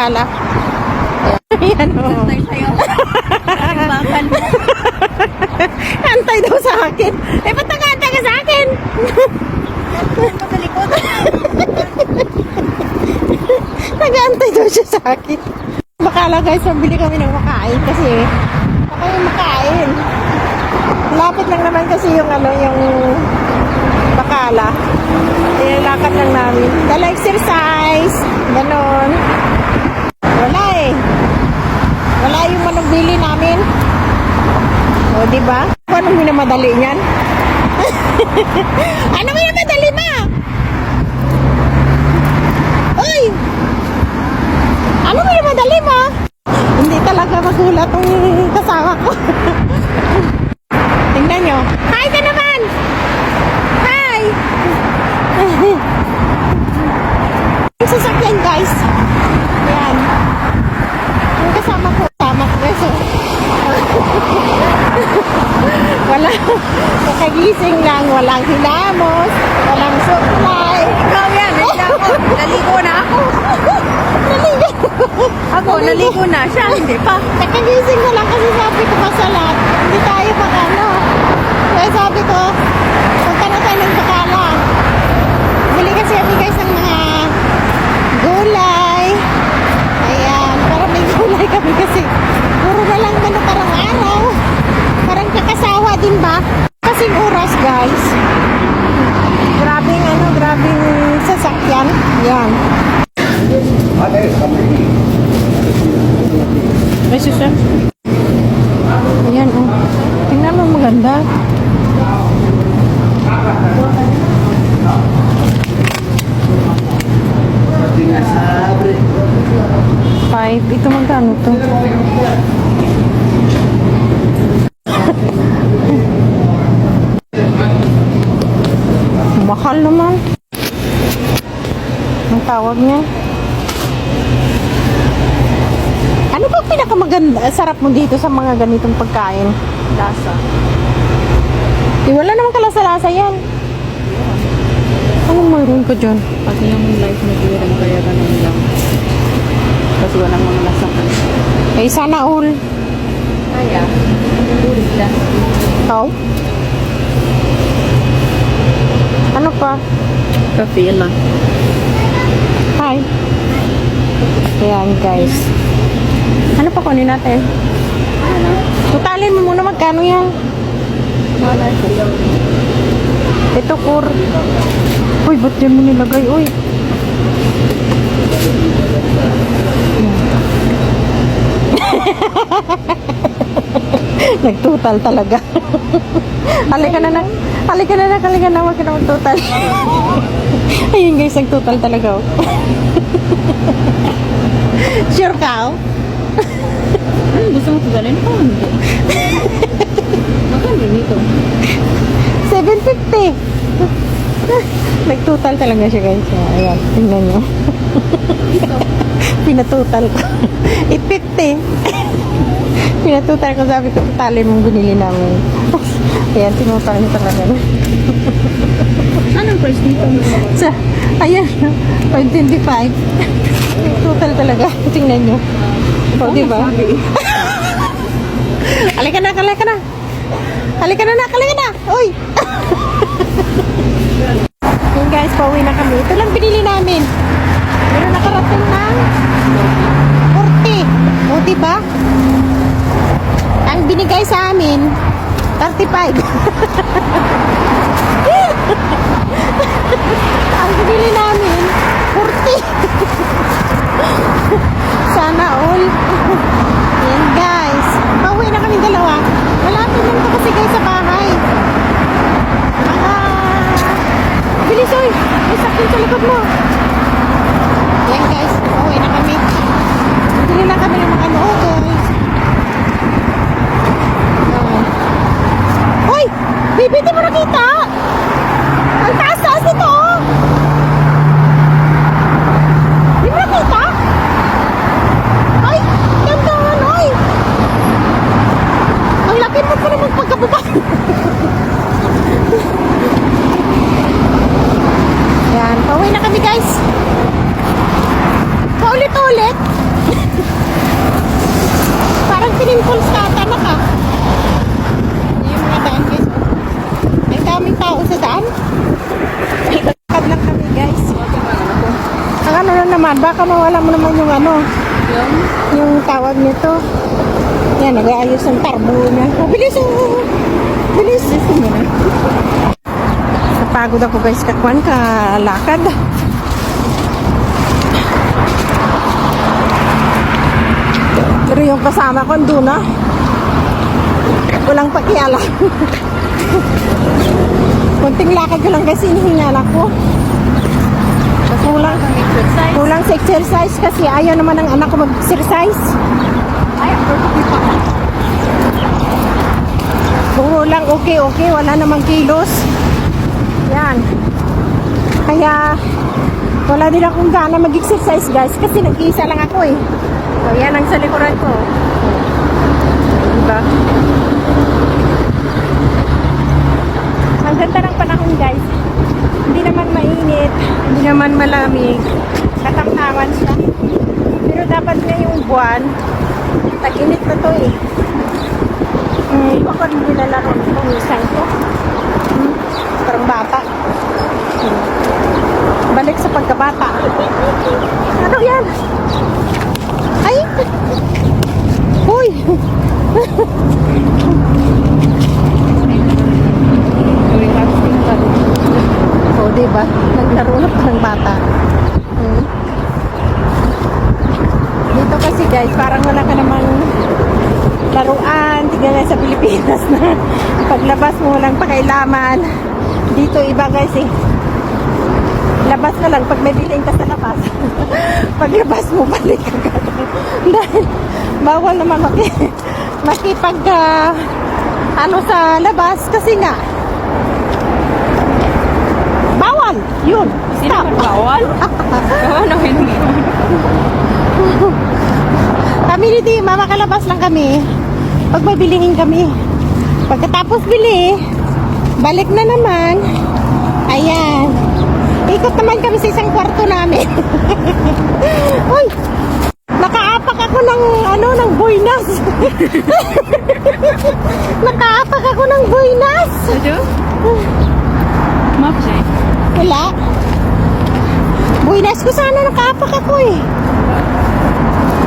bakala. Ayan o. Antay sa'yo. Bakal mo. Antay daw sa akin. Eh, ba't nag-antay ka sa akin? Pagkalikod. Nag-antay daw siya sa akin. Bakala guys, mabili kami ng makain kasi ako yung makain. Lapit lang naman kasi yung ano, yung bakala. Lakad lang namin. Dala exercise. Ganon. Wala eh. Wala yung managbili namin. O, diba? Anong minamadali niyan? Ano minamadali ma? Uy! Ano minamadali mo? Hindi talaga magulat ang kasama ko. Tingnan nyo. Hi ka naman! Hi! Ang sasakyan guys. Yan. Yung kasama ko. Kasama ko guys. Wala. Nakagising lang. Walang hilamos. Walang supply. Ikaw yan. Naligo na ako. Naligo. Ako, naligo na. Siya, hindi pa. Nakagising na lang kasi sabi ko masalat. Hindi tayo makano. Kaya sabi ko, punta na tayo ng bakala. Bili kasi kami guys ng mga gulay. Ayan, para may gulay kami kasi puro na lang manok araw-araw. Parang kakasawa din ba? Kasing oras guys. Grabing ano, grabing sasakyan. Yan. May susan. Ayan oh. Tingnan mo maganda. Five. Ito magkano to? Mahal naman. Ang tawag niya. Ano ba pinakamaganda, sarap mo dito sa mga ganitong pagkain? Lasa. Wala naman kalasa-lasa yan. Anong mayroon ko dyan? Pati yung life na bilang kaya ganun lang. Tapos walang mga lasa. Eh, sana all. Kaya, ulit lang. Ikaw? Ano pa? Kape lang. Hi. Ayan, guys. Ano pa kunin natin? Tutalin mo muna magkano yan. Wala siya. Ito, kur. Uy, ba't yan mo nilagay? Uy. Nagtutal talaga. Halika na. Halika na. Huwag ka na magtutal. Ayun guys, nagtutal talaga. Sure ka? Gusto mo tugalin pa? Hindi. Magkano nito? 750. Nagtutal talaga siya guys. Ayan, tingnan nyo. Pinatutal ko. 850. Pinatutal ko, sabi ko, tutalin mong binili namin. Ayan, tinutal niya talaga. Anong price dito? Sa, ayan, 525. Total talaga. Tingnan nyo. O, diba? Halika na. Halika na. Uy! Yun guys, pauwi na kami. Ito lang binili namin. Pero nakarating ng 40. O, diba? Ang binigay sa amin, 35. Ang binili namin, 40. Sana all. Yan guys. Pauwi na kami dalawa. Malapit lang ito kasi guys sa bahay. Bilis oy. May sakit sa likod mo. Yan guys. Pauwi na kami. Bili lang kami ng mga noodles. Hoy! Baby, di mo nakita? Ang taas-taas nito oh. Di mo nakita? Ay! Gandahan, oy! Ang laki mo pa naman pagkababa. Yan, pauwi na kami guys. Paulit-ulit. Yan, baka mawala mo naman yung ano, Yung? yung tawag nito. Yan, nag-aayos ng tarbo niya. Oh, bilis oh! Bilis! Napagod ako guys, kakwan, kalakad. Pero yung kasama ko, doon na. Walang pakialam. Kunting lakad ko lang kasi hinihingal ako. Kulang, Exercise. kulang sa exercise kasi ayaw naman ng anak ko mag-exercise. Ay, perfectly pa. Puro lang okay, wala namang kilos. Yan. Kaya wala din akong gana mag-exercise guys kasi nag-iisa lang ako eh. So yan ang sa likuran ko. Diba? Ang ganda ng panahon guys. Hindi naman mainit, hindi naman malamig. Katamtaman siya. Pero dapat ngayong buwan, tag-init na to eh. Iba ko rin nilalaro nito, minsan ko. Parang bata. Balik sa pagkabata. Ano yan? Ay! Uy! O, diba? Naglaro na parang bata. Dito kasi guys, parang wala ka namang laruan. Tignan na sa Pilipinas na paglabas mo walang pakailaman. Dito iba guys eh. Labas ka lang pag may bilhin ka sa labas. Paglabas mo, balik agad. Dahil bawal naman makipag ano sa labas kasi nga bawal. Yun. Sino Stop. man bawal? Ano hindi? Kami ni Mama, kalabas lang kami. Pag may bilihin kami. Pagkatapos bili, balik na naman. Ayan. Ikot naman kami sa isang kwarto namin. Uy! Nakaapak ako ng ano, ng buinas. Nakaapak ako ng buinas. Ano? Map siya. Wala. Buinas ko sana nakaapak ako eh.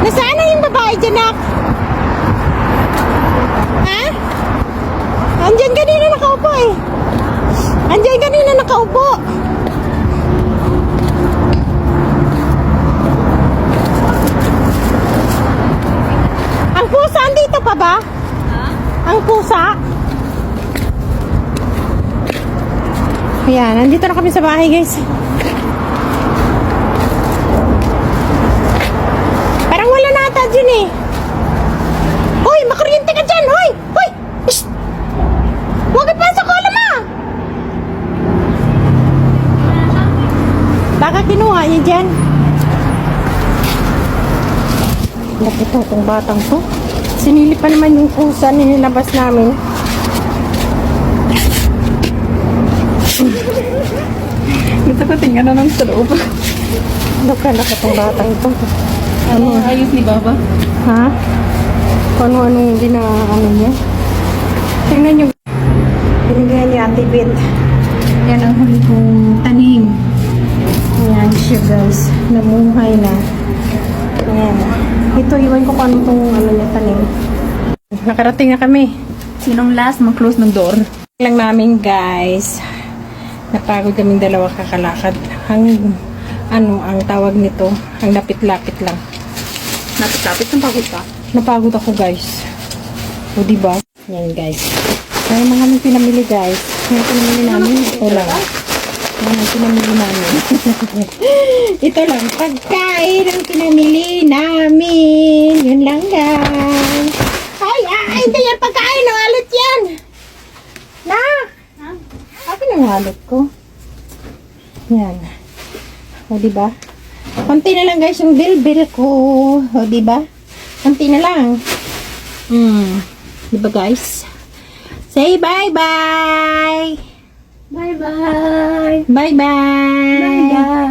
Nasaan na yung babae dyan, nak? Ha? Andyan kanina nakaupo eh. Andyan kanina nakaupo. Ang pusa andito pa ba? Ha? Ang pusa? Ayan, nandito na kami sa bahay guys. Parang wala na ata dyan eh. Hoy, makuryente ka dyan! Hoy! Hoy! Shh! Huwag ipasok ko, alam mo! Baka kinuha niya dyan. Lapit na itong batang to. Sinili pa naman yung pusa nilabas namin. Gusto ko tingnan na ng sa loob. Nagkalak itong batang to. Ano? Ayos ni Baba. Ha? Kung ano-anong ano niya. Tingnan nyo. Binigyan niya Ate Bet. Yan ang huli kong tanim. Ayan siya guys. Namuhay na. Ayan. Ito, iwan ko kung ano itong ano niya tanim. Nakarating na kami. Sinong last mag-close ng door? Lang namin guys. Napagod kaming dalawa kakalakad. Ang ang tawag nito, ang lapit-lapit lang. Napit-lapit ng pagod ka. Napagod ako guys. O diba? Yan guys. Kaya mga aming pinamili guys. Yung pinamili namin, ito lang. Yan ang pinamili namin. Ito lang, pagkain ang pinamili namin. Yun lang guys. Ay, ito yan pagkain. No, alit yan. Na! Akin ang wallet ko. Yan. O, diba? Konti na lang guys yung bill ko. O, diba? Konti na lang. Diba guys? Say bye-bye! Bye-bye! Bye-bye! Bye, guys!